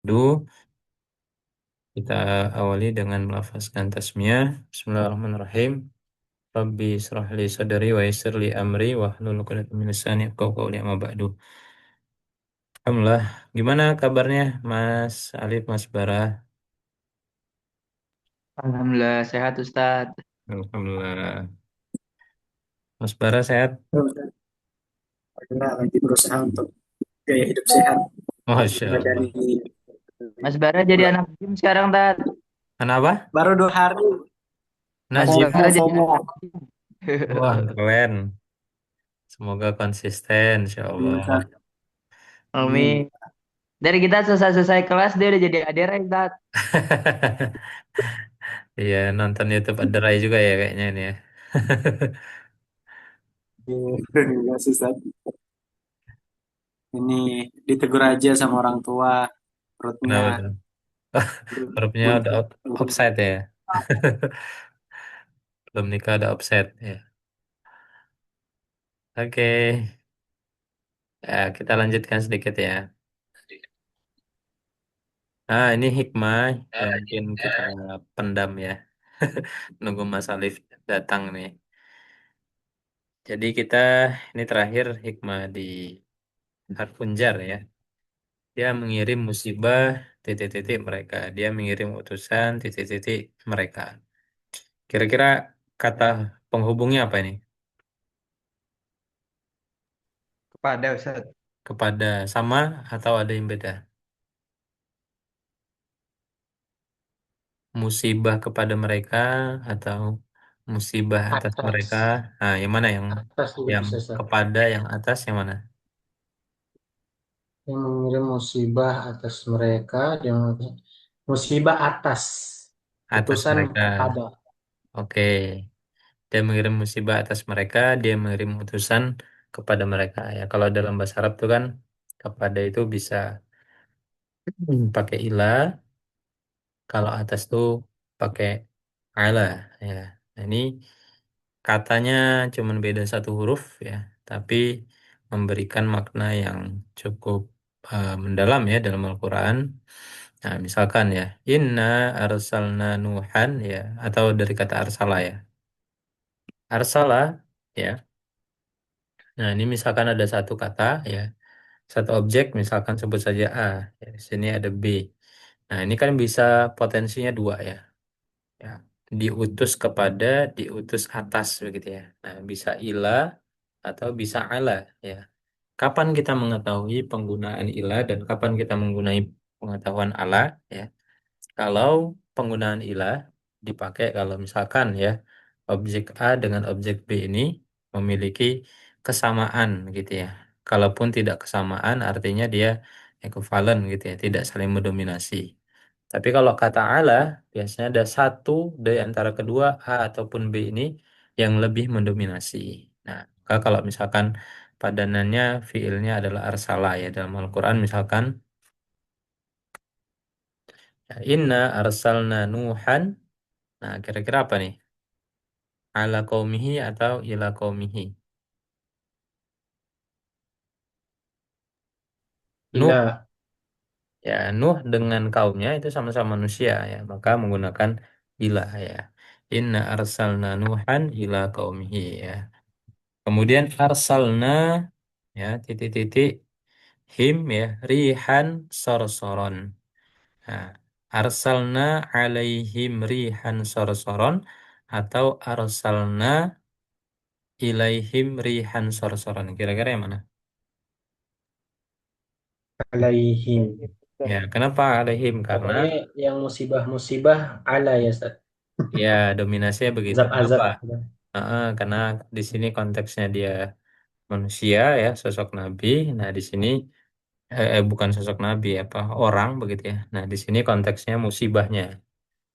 Duh, kita awali dengan melafazkan tasmiyah. Bismillahirrahmanirrahim. Rabbi israh li sadri wa yassir li amri wa hlul 'uqdatam min lisani yafqahu qawli amma ba'du. Alhamdulillah. Gimana kabarnya Mas Alif, Mas Bara? Alhamdulillah sehat Ustadz. Alhamdulillah. Mas Bara sehat? Alhamdulillah lagi berusaha untuk gaya hidup sehat, Masya Allah. menjadi Mas Bara jadi anak gym sekarang, Tat. Kenapa? baru 2 hari Mas Najib. Bara jadi FOMO. anak gym. Wah, keren. Semoga konsisten, Insya Allah. Amin. Dari kita selesai-selesai kelas dia udah jadi adera, Tat. Iya, nonton YouTube ada Rai juga ya kayaknya ini ya. Enggak susah. Ini ditegur aja sama orang tua, perutnya Kenapa tuh? Hurufnya udah buntut. offside ya. Belum nikah ada offset ya. Oke, ya, kita lanjutkan sedikit ya. Nah, ini hikmah yang mungkin kita pendam ya. Nunggu Mas Alif datang nih. Jadi kita ini terakhir hikmah di harfun jar ya. Dia mengirim musibah titik-titik mereka. Dia mengirim utusan titik-titik mereka. Kira-kira kata penghubungnya apa ini? Kepada Ustadz. Kepada sama atau ada yang beda? Musibah kepada mereka atau musibah atas mereka. Atas, Nah, yang mana atas juga yang bisa Ustaz. kepada yang atas yang mana? Yang mengirim musibah atas mereka, yang musibah atas, Atas utusan mereka. kepada. Oke. Dia mengirim musibah atas mereka, dia mengirim utusan kepada mereka. Ya, kalau dalam bahasa Arab itu kan kepada itu bisa pakai ilah, kalau atas tuh pakai ala ya. Nah, ini katanya cuman beda satu huruf ya, tapi memberikan makna yang cukup mendalam ya dalam Al-Quran. Nah, misalkan ya, inna arsalna nuhan ya, atau dari kata arsala ya. Arsala ya. Nah, ini misalkan ada satu kata ya, satu objek misalkan sebut saja A, ya, di sini ada B. Nah, ini kan bisa potensinya dua ya. Ya, diutus kepada, diutus atas begitu ya. Nah, bisa ila atau bisa ala ya. Kapan kita mengetahui penggunaan ila dan kapan kita menggunakan pengetahuan ala ya? Kalau penggunaan ilah dipakai kalau misalkan ya objek A dengan objek B ini memiliki kesamaan gitu ya. Kalaupun tidak kesamaan artinya dia ekivalen gitu ya, tidak saling mendominasi. Tapi kalau kata ala biasanya ada satu dari antara kedua A ataupun B ini yang lebih mendominasi. Nah, maka kalau misalkan padanannya fiilnya adalah arsala ya dalam Al-Quran misalkan ya, inna arsalna nuhan. Nah, kira-kira apa nih? Ala qaumihi atau ila qaumihi? Nuh, Ila, ya Nuh dengan kaumnya itu sama-sama manusia ya, maka menggunakan ila ya. Inna arsalna Nuhan ila qaumihi ya. Kemudian arsalna ya titik-titik him ya rihan sorsoron. Nah, arsalna alaihim rihan sorsoron atau arsalna ilaihim rihan sorsoron. Kira-kira yang mana? alaihim. Ya, kenapa alaihim? Karena Pokoknya yang musibah-musibah ala ya Ustaz. ya dominasinya begitu. Azab-azab. Kenapa? Karena di sini konteksnya dia manusia ya, sosok nabi. Nah, di sini bukan sosok nabi apa orang begitu ya. Nah, di sini konteksnya musibahnya.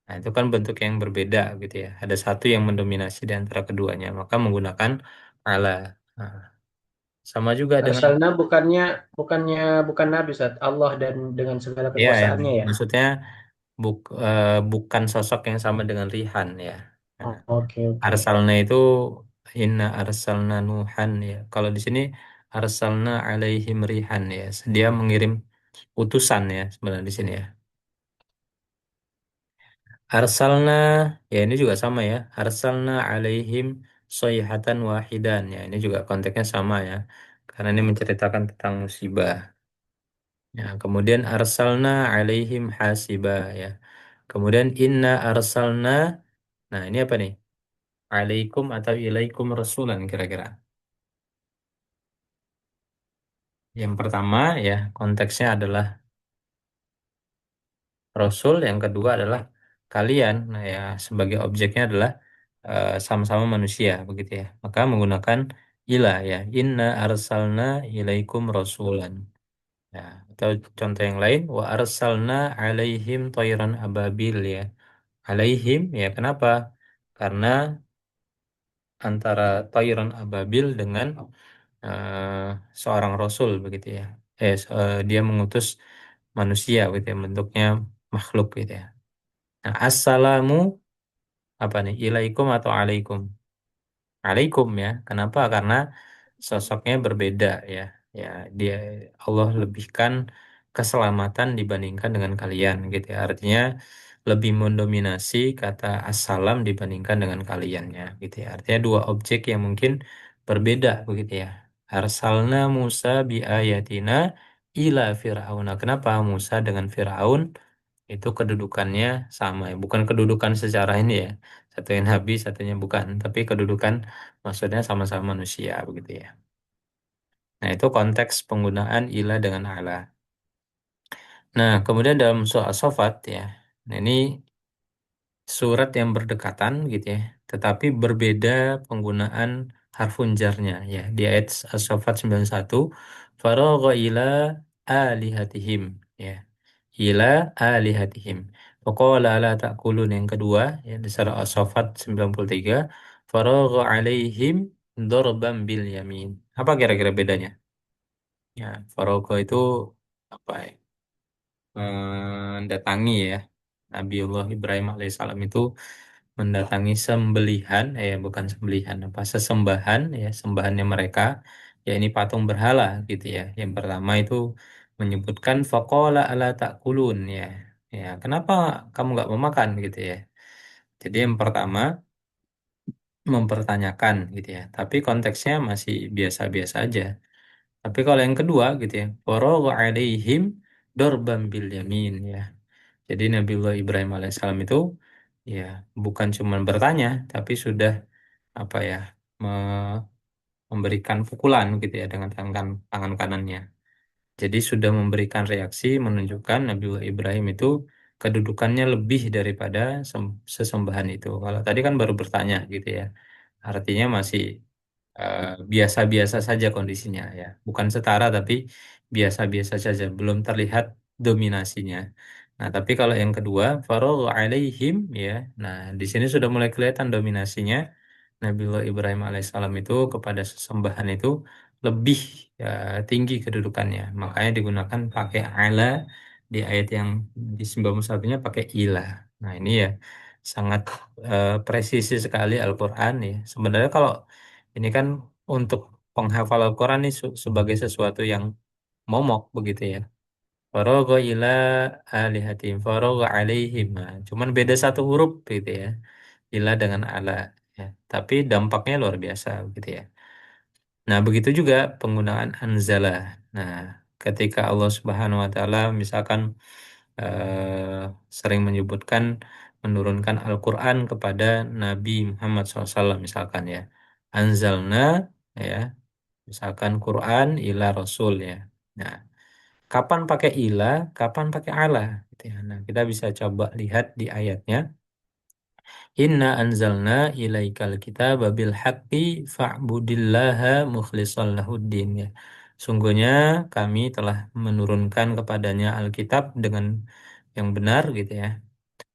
Nah, itu kan bentuk yang berbeda gitu ya. Ada satu yang mendominasi di antara keduanya, maka menggunakan ala. Nah, sama juga dengan Arsalna bukannya bukan Nabi Ustaz. Allah dan dengan segala ya, kekuasaannya ya. maksudnya bukan sosok yang sama dengan Rihan ya. Nah, Oh, oke oke. arsalna itu inna arsalna Nuhan ya. Kalau di sini arsalna alaihim rihan ya. Dia mengirim utusan ya sebenarnya di sini ya. Arsalna, ya ini juga sama ya. Arsalna alaihim soyhatan wahidan. Ya ini juga konteksnya sama ya. Karena ini menceritakan tentang musibah. Ya, kemudian arsalna alaihim hasiba ya. Kemudian inna arsalna, nah ini apa nih? Alaikum atau ilaikum rasulan kira-kira. Yang pertama ya konteksnya adalah Rasul, yang kedua adalah kalian. Nah ya sebagai objeknya adalah sama-sama manusia begitu ya. Maka menggunakan ilah ya. Inna arsalna ilaikum rasulan. Ya, atau contoh yang lain wa arsalna alaihim toiran ababil ya. Alaihim ya kenapa? Karena antara toiran ababil dengan seorang rasul begitu ya. Dia mengutus manusia gitu ya, bentuknya makhluk gitu ya. Nah, assalamu apa nih? Ilaikum atau alaikum? Alaikum ya. Kenapa? Karena sosoknya berbeda ya. Ya, dia Allah lebihkan keselamatan dibandingkan dengan kalian gitu ya. Artinya lebih mendominasi kata assalam dibandingkan dengan kaliannya gitu ya. Artinya dua objek yang mungkin berbeda begitu ya. Arsalna Musa bi ayatina ila Fir'auna. Kenapa Musa dengan Fir'aun itu kedudukannya sama ya, bukan kedudukan secara ini ya, satunya nabi satunya bukan, tapi kedudukan maksudnya sama-sama manusia begitu ya. Nah itu konteks penggunaan ilah dengan ala. Nah kemudian dalam soal sofat ya, nah ini surat yang berdekatan gitu ya, tetapi berbeda penggunaan harfun jarnya ya. Di ayat As-Saffat 91, faragha ila alihatihim ya. Ila alihatihim. Faqala la ta'kulun yang kedua ya di surah As-Saffat 93, faragha alaihim darban bil yamin. Apa kira-kira bedanya? Ya, faragha itu apa ya? Mendatangi ya. Nabiullah Ibrahim alaihissalam itu mendatangi sembelihan, bukan sembelihan apa sesembahan ya, sembahannya mereka, ya ini patung berhala gitu ya. Yang pertama itu menyebutkan faqala ala ta'kulun ya. Ya, kenapa kamu nggak mau makan gitu ya. Jadi yang pertama mempertanyakan gitu ya. Tapi konteksnya masih biasa-biasa aja. Tapi kalau yang kedua gitu ya, faragha alaihim dorban bil yamin ya. Jadi Nabiullah Ibrahim alaihissalam itu ya bukan cuma bertanya, tapi sudah apa ya me- memberikan pukulan gitu ya dengan tangan kanannya. Jadi sudah memberikan reaksi menunjukkan Nabiullah Ibrahim itu kedudukannya lebih daripada sesembahan itu. Kalau tadi kan baru bertanya gitu ya, artinya masih biasa-biasa saja kondisinya ya, bukan setara tapi biasa-biasa saja, belum terlihat dominasinya. Nah, tapi kalau yang kedua, faragha alaihim ya. Nah, di sini sudah mulai kelihatan dominasinya Nabiullah Ibrahim alaihissalam itu kepada sesembahan itu lebih ya, tinggi kedudukannya. Makanya digunakan pakai ala di ayat yang di 91-nya pakai ilah. Nah, ini ya sangat presisi sekali Al-Qur'an ya. Sebenarnya kalau ini kan untuk penghafal Al-Quran ini sebagai sesuatu yang momok begitu ya. Faragha ila alihatim, faragha alaihim. Nah, cuman beda satu huruf gitu ya. Ila dengan ala ya. Tapi dampaknya luar biasa gitu ya. Nah, begitu juga penggunaan anzala. Nah, ketika Allah Subhanahu wa taala misalkan sering menyebutkan menurunkan Al-Quran kepada Nabi Muhammad SAW misalkan ya. Anzalna ya, misalkan Quran ila Rasul ya. Nah, kapan pakai ila, kapan pakai ala gitu ya. Nah, kita bisa coba lihat di ayatnya. Inna anzalna ilaikal kitaba bil haqqi fa'budillaha mukhlishan lahuddin ya. Sungguhnya kami telah menurunkan kepadanya Alkitab dengan yang benar gitu ya.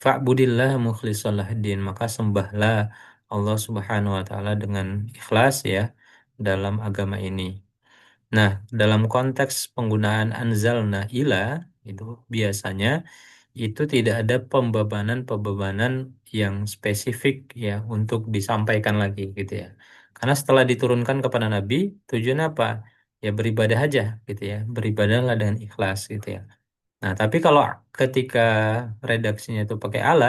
Fa'budillah mukhlishan lahuddin, maka sembahlah Allah Subhanahu wa taala dengan ikhlas ya dalam agama ini. Nah, dalam konteks penggunaan anzalna ila itu biasanya itu tidak ada pembebanan-pembebanan yang spesifik ya untuk disampaikan lagi gitu ya. Karena setelah diturunkan kepada Nabi, tujuannya apa? Ya beribadah aja gitu ya. Beribadahlah dengan ikhlas gitu ya. Nah, tapi kalau ketika redaksinya itu pakai ala,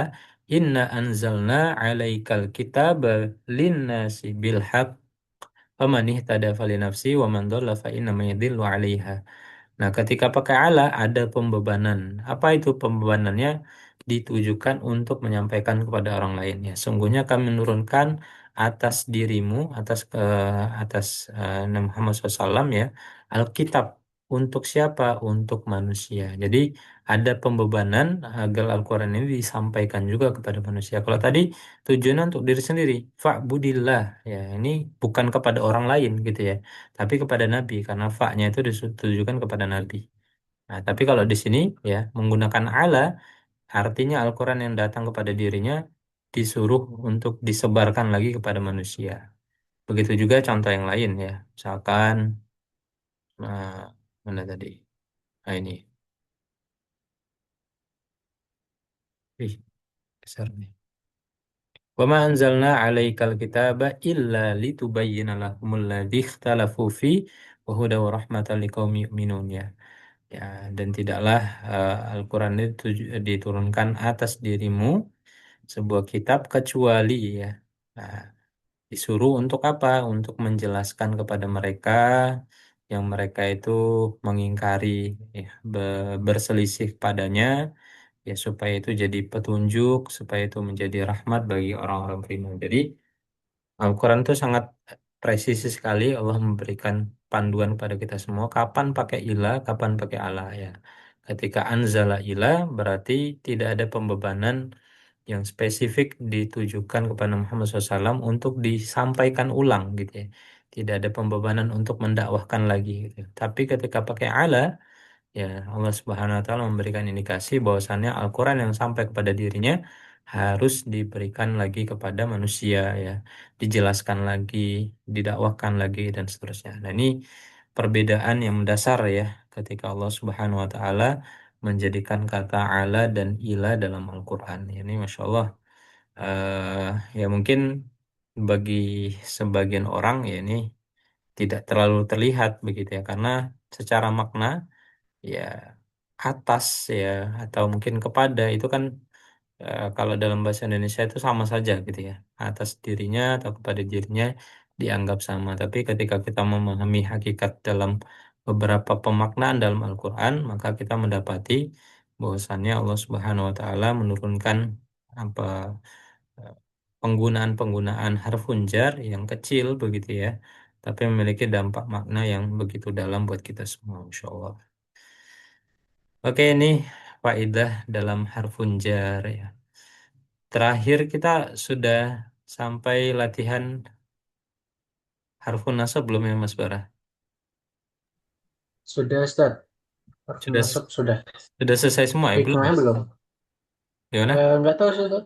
inna anzalna alaikal kitab linnasi bil haq faman ihtada falinafsi wa man dhalla fa innama yadhillu 'alaiha. Nah, ketika pakai ala ada pembebanan. Apa itu pembebanannya? Ditujukan untuk menyampaikan kepada orang lain ya. Sungguhnya kami menurunkan atas dirimu, atas Nabi Muhammad SAW ya, Alkitab. Untuk siapa? Untuk manusia. Jadi ada pembebanan agar Al-Quran ini disampaikan juga kepada manusia. Kalau tadi tujuannya untuk diri sendiri, fa'budillah ya. Ini bukan kepada orang lain gitu ya, tapi kepada Nabi karena fa-nya itu ditujukan kepada Nabi. Nah, tapi kalau di sini ya menggunakan ala artinya Al-Quran yang datang kepada dirinya disuruh untuk disebarkan lagi kepada manusia. Begitu juga contoh yang lain ya. Misalkan mana tadi? Nah, ini. Ih, besar nih. Wa ma anzalna 'alaikal kitaba illa litubayyana lahumul ladzi ikhtalafu fi wa huda wa rahmatan liqaumin yu'minun ya. Ya, dan tidaklah Al-Quran itu diturunkan atas dirimu sebuah kitab kecuali ya. Nah, disuruh untuk apa? Untuk menjelaskan kepada mereka yang mereka itu mengingkari ya, berselisih padanya ya supaya itu jadi petunjuk, supaya itu menjadi rahmat bagi orang-orang beriman. Jadi Al-Quran itu sangat presisi sekali Allah memberikan panduan kepada kita semua kapan pakai ilah, kapan pakai ala ya. Ketika anzala ilah berarti tidak ada pembebanan yang spesifik ditujukan kepada Muhammad SAW untuk disampaikan ulang gitu ya. Tidak ada pembebanan untuk mendakwahkan lagi gitu. Tapi ketika pakai ala ya, Allah Subhanahu wa taala memberikan indikasi bahwasannya Al-Qur'an yang sampai kepada dirinya harus diberikan lagi kepada manusia ya, dijelaskan lagi, didakwahkan lagi dan seterusnya. Nah, ini perbedaan yang mendasar ya ketika Allah Subhanahu wa taala menjadikan kata ala dan ila dalam Al-Qur'an. Ini Masya Allah ya mungkin bagi sebagian orang ya ini tidak terlalu terlihat begitu ya karena secara makna ya atas ya atau mungkin kepada itu kan kalau dalam bahasa Indonesia itu sama saja gitu ya atas dirinya atau kepada dirinya dianggap sama tapi ketika kita memahami hakikat dalam beberapa pemaknaan dalam Al-Quran maka kita mendapati bahwasannya Allah Subhanahu Wa Taala menurunkan apa eh, penggunaan-penggunaan harfun jar yang kecil begitu ya tapi memiliki dampak makna yang begitu dalam buat kita semua Insya Allah. Oke, ini faedah dalam harfun jar ya. Terakhir kita sudah sampai latihan harfun nasab belum ya Mas Bara? Sudah, Ustaz. Harfu Sudah nasab sudah. sudah selesai semua ya belum ya? Hikmahnya belum? Gimana? Nggak tahu, Ustaz.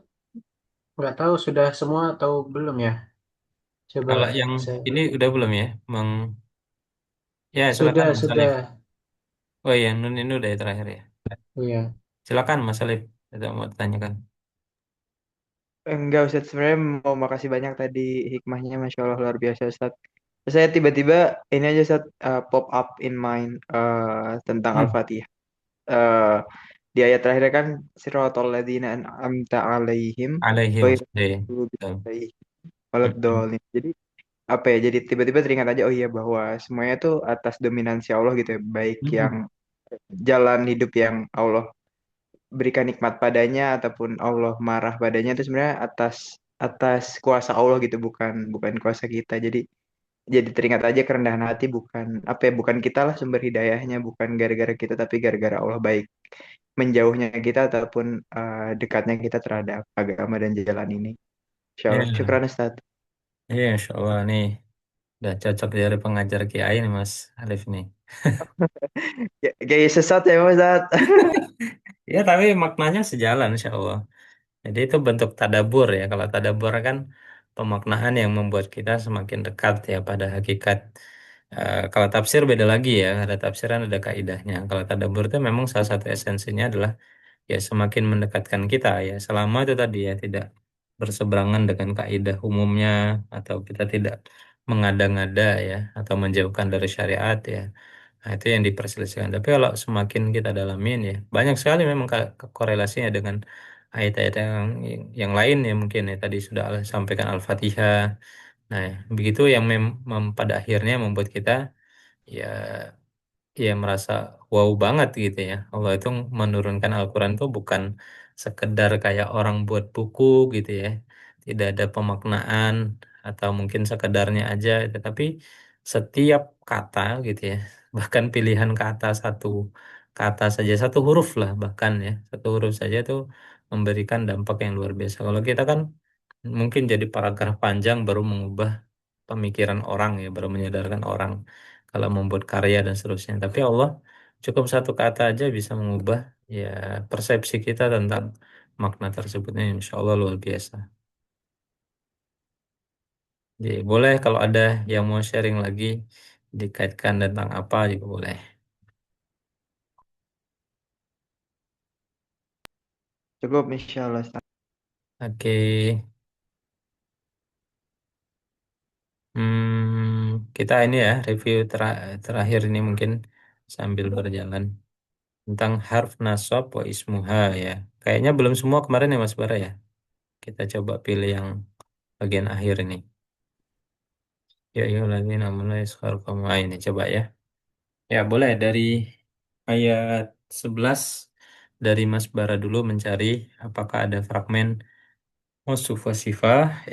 Nggak tahu sudah semua atau belum ya? Coba Kalau yang saya. ini udah belum ya? Ya silakan Sudah, Mas Alif. sudah. Oh iya, Nun ini udah ya terakhir ya. Oh ya. Silakan Mas Alif. Kita mau tanyakan. Enggak Ustaz, sebenarnya mau makasih banyak tadi hikmahnya, Masya Allah luar biasa Ustaz. Saya tiba-tiba ini aja Ustaz, pop up in mind tentang Hmm. Al-Fatihah. Eh, di ayat terakhir kan siratal ladzina an'amta alaihim Alaihi ghairil wasallam. maghdubi Betul. alaihim Hmm. waladdallin. Jadi apa ya? Jadi tiba-tiba teringat aja oh iya bahwa semuanya itu atas dominansi Allah gitu ya. Baik yang Hmm. jalan hidup yang Allah berikan nikmat padanya ataupun Allah marah padanya itu sebenarnya atas atas kuasa Allah gitu bukan bukan kuasa kita. Jadi teringat aja kerendahan hati bukan apa ya bukan kita lah sumber hidayahnya bukan gara-gara kita tapi gara-gara Allah baik menjauhnya kita ataupun dekatnya kita terhadap agama dan jalan ini. Insya Allah. Ya, Syukran Ustaz. iya, Insya Allah nih. Udah cocok dari pengajar kiai nih Mas Alif nih. Ya, kayak sesat ya Ustaz. Ya, tapi maknanya sejalan Insya Allah. Jadi itu bentuk tadabur ya. Kalau tadabur kan pemaknaan yang membuat kita semakin dekat ya pada hakikat. Kalau tafsir beda lagi ya. Ada tafsiran ada kaidahnya. Kalau tadabur itu memang salah satu esensinya adalah ya semakin mendekatkan kita ya. Selama itu tadi ya tidak berseberangan dengan kaidah umumnya atau kita tidak mengada-ngada ya atau menjauhkan dari syariat ya. Nah, itu yang diperselisihkan. Tapi kalau semakin kita dalamin ya, banyak sekali memang korelasinya dengan ayat-ayat yang lain ya mungkin ya tadi sudah sampaikan Al-Fatihah. Nah, begitu yang pada akhirnya membuat kita ya ya merasa wow banget gitu ya. Allah itu menurunkan Al-Quran itu bukan sekedar kayak orang buat buku gitu ya. Tidak ada pemaknaan atau mungkin sekedarnya aja, tetapi setiap kata gitu ya. Bahkan pilihan kata satu kata saja, satu huruf lah bahkan ya. Satu huruf saja itu memberikan dampak yang luar biasa. Kalau kita kan mungkin jadi paragraf panjang baru mengubah pemikiran orang ya, baru menyadarkan orang kalau membuat karya dan seterusnya. Tapi Allah cukup satu kata aja bisa mengubah ya persepsi kita tentang makna tersebutnya, insya Allah luar biasa. Jadi boleh kalau ada yang mau sharing lagi dikaitkan tentang apa juga boleh. Cukup insya Allah. Ustaz. Oke. Kita ini ya review terakhir ini mungkin sambil berjalan tentang harf nasab wa ismuha ya. Kayaknya belum semua kemarin ya Mas Bara ya. Kita coba pilih yang bagian akhir ini. Ya lagi namanya kamu ini coba ya. Ya boleh dari ayat 11 dari Mas Bara dulu mencari apakah ada fragmen Mausuf wa sifah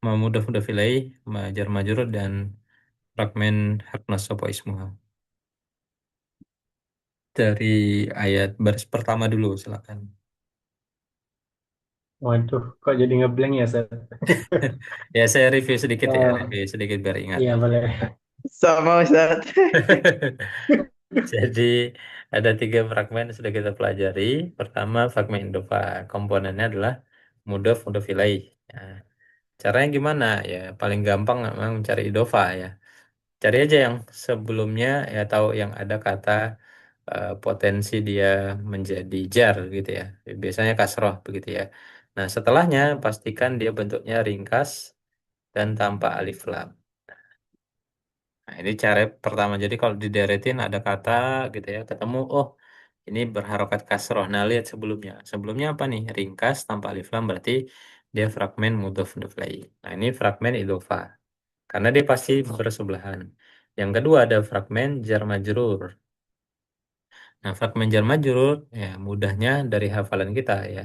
Mahmudah Mudafilai Majar Majrur dan fragmen hak nasab wa ismuha. Dari ayat baris pertama dulu silakan. Waduh, kok jadi ngeblank ya, Seth? Ya saya review sedikit ya, Oh, review sedikit biar ingat. iya boleh. Sama Ustaz. Jadi ada tiga fragmen yang sudah kita pelajari. Pertama fragmen Indofa, komponennya adalah mudhof, mudhof ilaih. Ya, caranya gimana? Ya paling gampang memang mencari idofa ya. Cari aja yang sebelumnya ya tahu yang ada kata potensi dia menjadi jar gitu ya. Biasanya kasroh begitu ya. Nah setelahnya pastikan dia bentuknya ringkas dan tanpa alif lam. Nah, ini cara pertama. Jadi kalau dideretin ada kata gitu ya, ketemu, oh ini berharokat kasroh. Nah, lihat sebelumnya. Sebelumnya apa nih? Ringkas tanpa alif lam berarti dia fragmen mudhof mudhof ilaih. Nah, ini fragmen idhofah. Karena dia pasti bersebelahan. Yang kedua ada fragmen jar majrur. Nah, fragmen jar majrur ya mudahnya dari hafalan kita ya.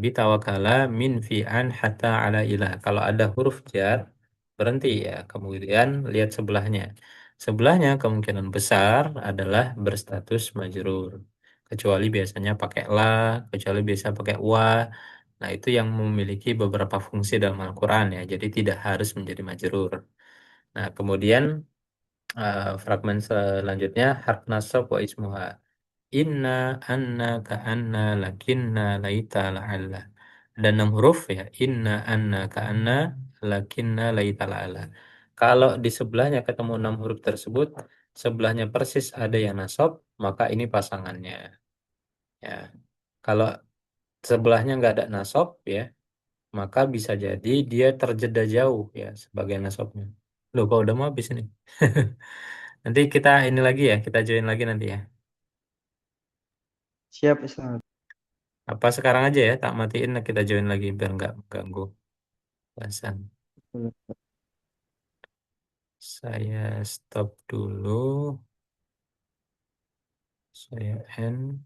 Bitawakala min fi'an hatta ala ilah. Kalau ada huruf jar, berhenti ya. Kemudian lihat sebelahnya. Sebelahnya kemungkinan besar adalah berstatus majrur. Kecuali biasanya pakai la, kecuali biasa pakai wa. Nah, itu yang memiliki beberapa fungsi dalam Al-Quran ya. Jadi tidak harus menjadi majrur. Nah, kemudian fragmen selanjutnya harf nasab wa ismuha. Inna, anna, ka'anna, lakinna, laita, la'alla. Ada 6 huruf ya. Inna, anna, ka'anna, lakinna, laita, la'alla. Kalau di sebelahnya ketemu 6 huruf tersebut, sebelahnya persis ada yang nasab, maka ini pasangannya. Ya. Kalau sebelahnya nggak ada nasab ya, maka bisa jadi dia terjeda jauh ya sebagai nasabnya. Loh, kok udah mau habis ini? Nanti kita ini lagi ya, kita join lagi nanti ya. Siap Ustaz. Apa sekarang aja ya, tak matiin kita join lagi biar nggak ganggu bahasan. Saya stop dulu. Saya end.